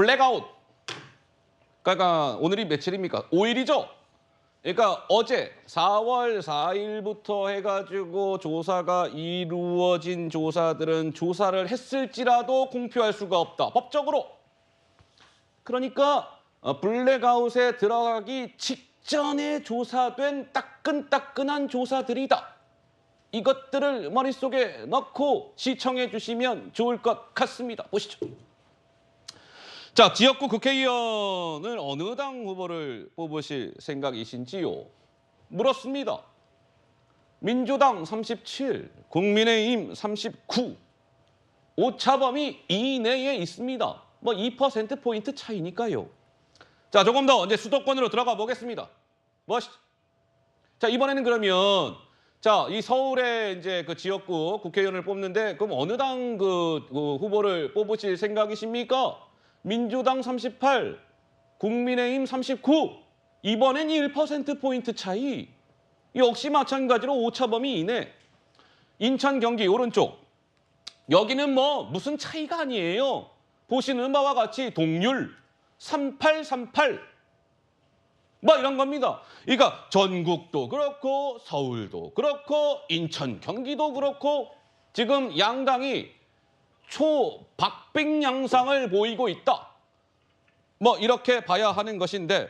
블랙아웃. 그러니까 오늘이 며칠입니까? 5일이죠. 그러니까 어제 4월 4일부터 해가지고 조사가 이루어진 조사들은 조사를 했을지라도 공표할 수가 없다. 법적으로. 그러니까 블랙아웃에 들어가기 직전에 조사된 따끈따끈한 조사들이다. 이것들을 머릿속에 넣고 시청해 주시면 좋을 것 같습니다. 보시죠. 자, 지역구 국회의원을 어느 당 후보를 뽑으실 생각이신지요? 물었습니다. 민주당 37, 국민의힘 39, 오차범위 이내에 있습니다. 뭐 2%포인트 차이니까요. 자, 조금 더 이제 수도권으로 들어가 보겠습니다. 자, 이번에는 그러면 자, 이 서울의 이제 그 지역구 국회의원을 뽑는데 그럼 어느 당 그 후보를 뽑으실 생각이십니까? 민주당 38, 국민의힘 39. 이번엔 1%포인트 차이. 역시 마찬가지로 오차범위 이내. 인천, 경기 오른쪽. 여기는 뭐 무슨 차이가 아니에요. 보시는 바와 같이 동률 3838. 뭐 이런 겁니다. 그러니까 전국도 그렇고 서울도 그렇고 인천, 경기도 그렇고 지금 양당이 초박빙 양상을 보이고 있다. 뭐 이렇게 봐야 하는 것인데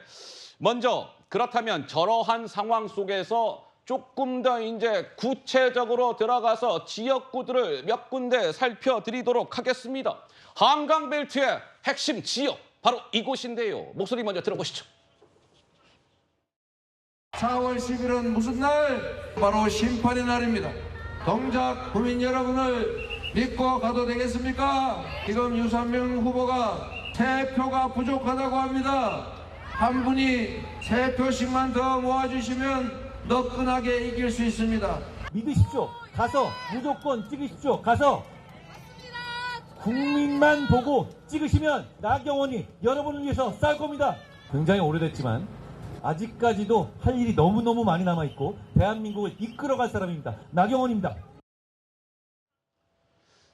먼저 그렇다면 저러한 상황 속에서 조금 더 이제 구체적으로 들어가서 지역구들을 몇 군데 살펴드리도록 하겠습니다. 한강벨트의 핵심 지역 바로 이곳인데요. 목소리 먼저 들어보시죠. 4월 10일은 무슨 날? 바로 심판의 날입니다. 동작 구민 여러분을 믿고 가도 되겠습니까? 지금 유산명 후보가 3표가 부족하다고 합니다. 한 분이 3표씩만 더 모아주시면 너끈하게 이길 수 있습니다. 믿으십시오. 가서 무조건 찍으십시오. 가서 국민만 보고 찍으시면 나경원이 여러분을 위해서 쌀 겁니다. 굉장히 오래됐지만 아직까지도 할 일이 너무너무 많이 남아있고 대한민국을 이끌어갈 사람입니다. 나경원입니다.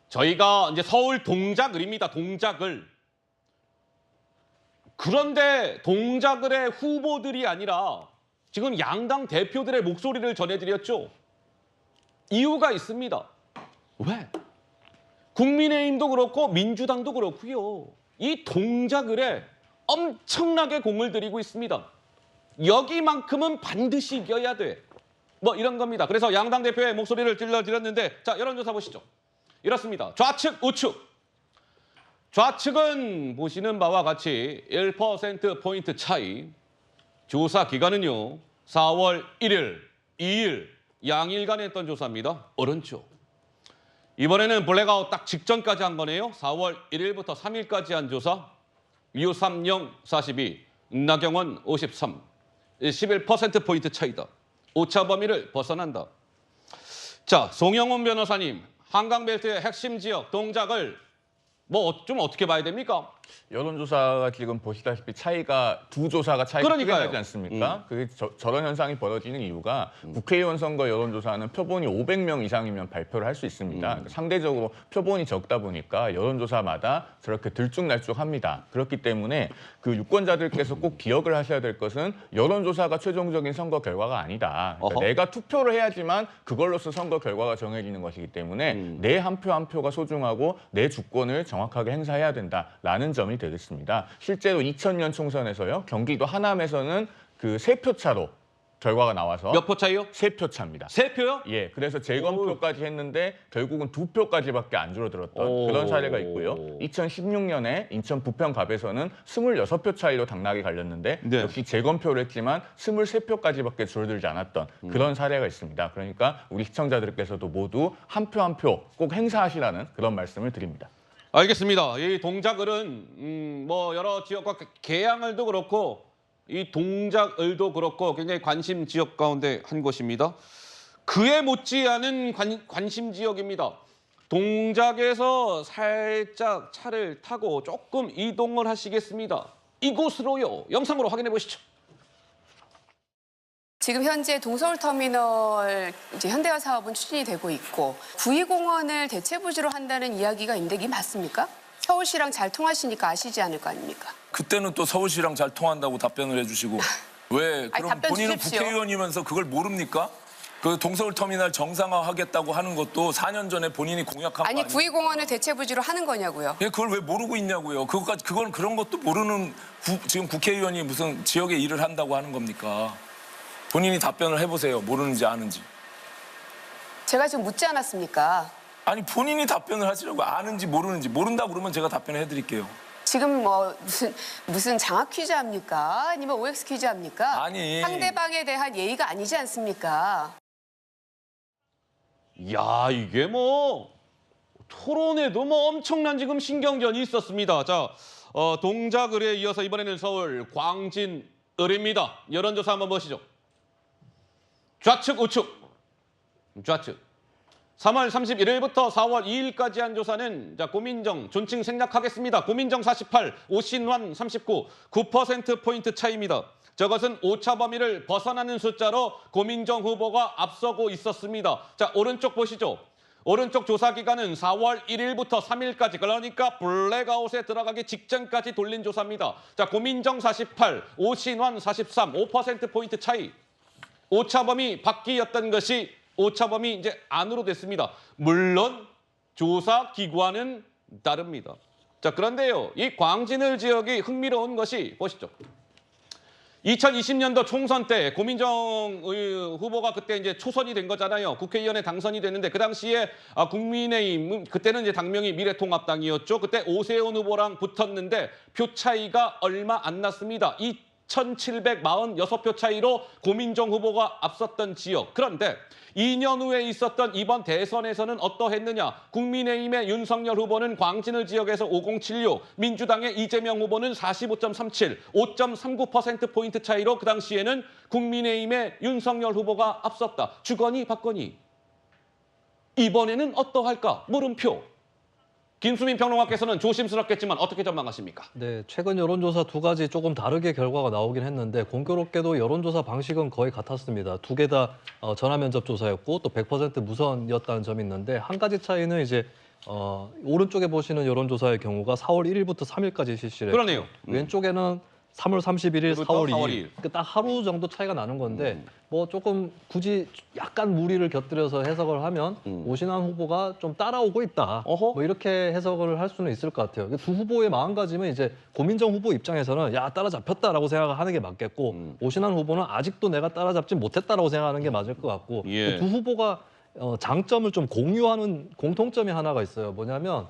저희가 이제 서울 동작을입니다. 동작을. 그런데 동작을의 후보들이 아니라 지금 양당 대표들의 목소리를 전해드렸죠. 이유가 있습니다. 왜? 국민의힘도 그렇고 민주당도 그렇고요. 이 동작을에 엄청나게 공을 들이고 있습니다. 여기만큼은 반드시 이겨야 돼. 뭐 이런 겁니다. 그래서 양당 대표의 목소리를 들려드렸는데 자, 여론조사 보시죠. 이렇습니다. 좌측, 우측. 좌측은 보시는 바와 같이 1%포인트 차이. 조사 기간은요. 4월 1일, 2일 양일간 했던 조사입니다. 오른쪽. 이번에는 블랙아웃 딱 직전까지 한 거네요. 4월 1일부터 3일까지 한 조사. 유삼영 42, 나경원 53. 11%포인트 차이다. 오차 범위를 벗어난다. 자, 송영훈 변호사님. 한강벨트의 핵심 지역 동작을 뭐 좀 어떻게 봐야 됩니까? 여론조사가 지금 보시다시피 두 조사가 차이가 크게 그러니까요. 나지 않습니까? 그게 저런 현상이 벌어지는 이유가 국회의원 선거 여론조사는 표본이 500명 이상이면 발표를 할 수 있습니다. 그러니까 상대적으로 표본이 적다 보니까 여론조사마다 저렇게 들쭉날쭉합니다. 그렇기 때문에 그 유권자들께서 꼭 기억을 하셔야 될 것은 여론조사가 최종적인 선거 결과가 아니다. 그러니까 내가 투표를 해야지만 그걸로서 선거 결과가 정해지는 것이기 때문에 내 한 표 한 표가 소중하고 내 주권을 정확하게 행사해야 된다라는 점이 되겠습니다. 실제로 2000년 총선에서요. 경기도 하남에서는 그 3표 차로 결과가 나와서 몇 표 차이요? 3표 차입니다. 3표요? 예, 그래서 재검표까지 했는데 결국은 2표까지밖에 안 줄어들었던 그런 사례가 있고요. 2016년에 인천 부평갑에서는 26표 차이로 당락이 갈렸는데 네. 역시 재검표를 했지만 23표까지밖에 줄어들지 않았던 그런 사례가 있습니다. 그러니까 우리 시청자들께서도 모두 한 표 한 표 꼭 행사하시라는 그런 말씀을 드립니다. 알겠습니다. 이 동작을은 뭐 여러 지역과 계양을도 그렇고 이 동작을도 그렇고 굉장히 관심 지역 가운데 한 곳입니다. 그에 못지않은 관심 지역입니다. 동작에서 살짝 차를 타고 조금 이동을 하시겠습니다. 이곳으로요. 영상으로 확인해 보시죠. 지금 현재 동서울터미널 이제 현대화 사업은 추진이 되고 있고 구이공원을 대체 부지로 한다는 이야기가 있는데 이게 맞습니까? 서울시랑 잘 통하시니까 아시지 않을 거 아닙니까? 그때는 또 서울시랑 잘 통한다고 답변을 해주시고 왜 그럼 답변 본인은 주십시오. 국회의원이면서 그걸 모릅니까? 그 동서울터미널 정상화하겠다고 하는 것도 4년 전에 본인이 공약한 거 아니 아니에요? 구의공원을 대체부지로 하는 거냐고요. 예, 그걸 왜 모르고 있냐고요. 그건 그런 것도 모르는 지금 국회의원이 무슨 지역에 일을 한다고 하는 겁니까? 본인이 답변을 해보세요. 모르는지 아는지. 제가 지금 묻지 않았습니까? 아니 본인이 답변을 하시라고 아는지 모르는지 모른다 그러면 제가 답변을 해드릴게요. 지금 뭐 무슨 장학 퀴즈 합니까? 아니면 OX 퀴즈 합니까? 아니. 상대방에 대한 예의가 아니지 않습니까? 야, 이게 뭐 토론에도 뭐 엄청난 지금 신경전이 있었습니다. 자, 동작을에 이어서 이번에는 서울 광진을입니다. 여론조사 한번 보시죠. 좌측, 우측. 좌측. 3월 31일부터 4월 2일까지 한 조사는 자, 고민정 존칭 생략하겠습니다. 고민정 48, 오신환 39, 9%포인트 차이입니다. 저것은 오차 범위를 벗어나는 숫자로 고민정 후보가 앞서고 있었습니다. 자, 오른쪽 보시죠. 오른쪽 조사 기간은 4월 1일부터 3일까지, 그러니까 블랙아웃에 들어가기 직전까지 돌린 조사입니다. 자, 고민정 48, 오신환 43, 5%포인트 차이. 오차 범위 밖이었던 것이 오차 범위 이제 안으로 됐습니다. 물론 조사 기관은 다릅니다. 자, 그런데요, 이 광진을 지역이 흥미로운 것이 보시죠. 2020년도 총선 때 고민정 후보가 그때 이제 초선이 된 거잖아요. 국회의원에 당선이 됐는데 그 당시에 국민의힘 그때는 이제 당명이 미래통합당이었죠. 그때 오세훈 후보랑 붙었는데 표 차이가 얼마 안 났습니다. 2,746표 차이로 고민정 후보가 앞섰던 지역. 그런데 2년 후에 있었던 이번 대선에서는 어떠했느냐. 국민의힘의 윤석열 후보는 광진을 지역에서 5076, 민주당의 이재명 후보는 45.37, 5.39%포인트 차이로 그 당시에는 국민의힘의 윤석열 후보가 앞섰다. 주거니 받거니. 이번에는 어떠할까? 물음표. 김수민 평론가께서는 조심스럽겠지만 어떻게 전망하십니까? 네, 최근 여론조사 두 가지 조금 다르게 결과가 나오긴 했는데 공교롭게도 여론조사 방식은 거의 같았습니다. 두 개 다 전화 면접 조사였고 또 100% 무선이었다는 점이 있는데 한 가지 차이는 이제 오른쪽에 보시는 여론조사의 경우가 4월 1일부터 3일까지 실시를 했고 그러네요. 왼쪽에는 3월 31일, 4월 4월 2일. 딱 하루 정도 차이가 나는 건데 뭐 조금 굳이 약간 무리를 곁들여서 해석을 하면 오신환 후보가 좀 따라오고 있다. 어허. 뭐 이렇게 해석을 할 수는 있을 것 같아요. 두 후보의 마음가짐은 이제 고민정 후보 입장에서는 야 따라잡혔다라고 생각을 하는 게 맞겠고 오신환 후보는 아직도 내가 따라잡지 못했다라고 생각하는 게 맞을 것 같고 예. 두 후보가 장점을 좀 공유하는 공통점이 하나가 있어요. 뭐냐면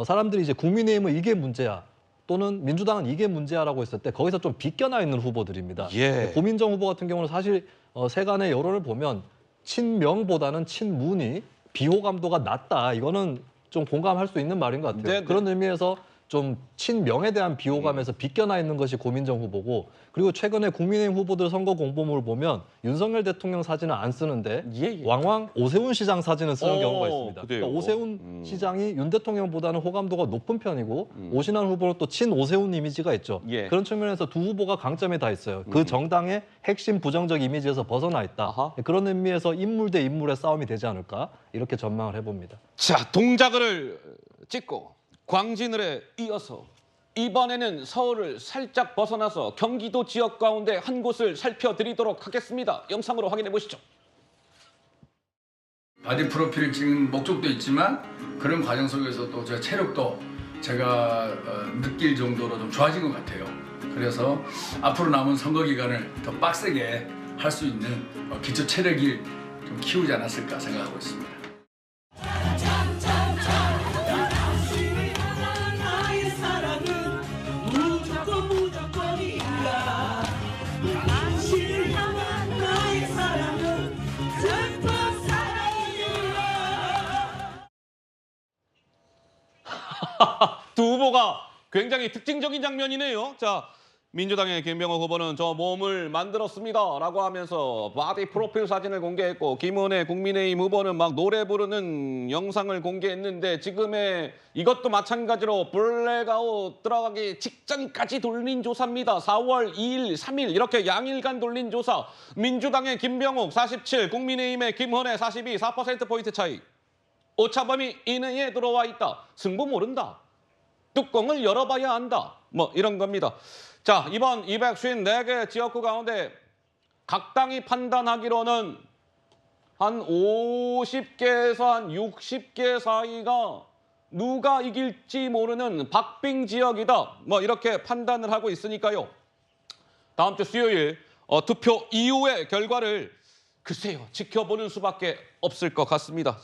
사람들이 이제 국민의힘은 이게 문제야. 또는 민주당은 이게 문제야라고 했을 때 거기서 좀 비껴나 있는 후보들입니다. 예. 고민정 후보 같은 경우는 사실 세간의 여론을 보면 친명보다는 친문이 비호감도가 낮다. 이거는 좀 공감할 수 있는 말인 것 같아요. 네네. 그런 의미에서 좀 친명에 대한 비호감에서 비껴나 있는 것이 고민정 후보고 그리고 최근에 국민의힘 후보들 선거 공보물을 보면 윤석열 대통령 사진은 안 쓰는데 예. 왕왕 오세훈 시장 사진을 쓰는 경우가 있습니다. 그래요? 그러니까 오세훈 시장이 윤 대통령보다는 호감도가 높은 편이고 오신환 후보는 또 친 오세훈 이미지가 있죠. 예. 그런 측면에서 두 후보가 강점이 다 있어요. 그 정당의 핵심 부정적 이미지에서 벗어나 있다. 아하. 그런 의미에서 인물 대 인물의 싸움이 되지 않을까 이렇게 전망을 해봅니다. 자, 동작을 찍고 광진을에 이어서 이번에는 서울을 살짝 벗어나서 경기도 지역 가운데 한 곳을 살펴드리도록 하겠습니다. 영상으로 확인해 보시죠. 바디 프로필을 찍는 목적도 있지만 그런 과정 속에서 또 제 체력도 제가 느낄 정도로 좀 좋아진 것 같아요. 그래서 앞으로 남은 선거 기간을 더 빡세게 할 수 있는 기초 체력을 좀 키우지 않았을까 생각하고 있습니다. 두 후보가 굉장히 특징적인 장면이네요. 자, 민주당의 김병호 후보는 저 몸을 만들었습니다라고 하면서 바디 프로필 사진을 공개했고 김은혜 국민의힘 후보는 막 노래 부르는 영상을 공개했는데 지금의 이것도 마찬가지로 블랙아웃 들어가기 직전까지 돌린 조사입니다. 4월 2일, 3일 이렇게 양일간 돌린 조사. 민주당의 김병욱 47, 국민의힘의 김은혜 42, 4%포인트 차이. 오차 범위 이내에 들어와 있다. 승부 모른다. 뚜껑을 열어봐야 한다. 뭐 이런 겁니다. 자, 이번 254개 지역구 가운데 각 당이 판단하기로는 한 50개에서 한 60개 사이가 누가 이길지 모르는 박빙 지역이다. 뭐 이렇게 판단을 하고 있으니까요. 다음 주 수요일 투표 이후의 결과를 글쎄요, 지켜보는 수밖에 없을 것 같습니다.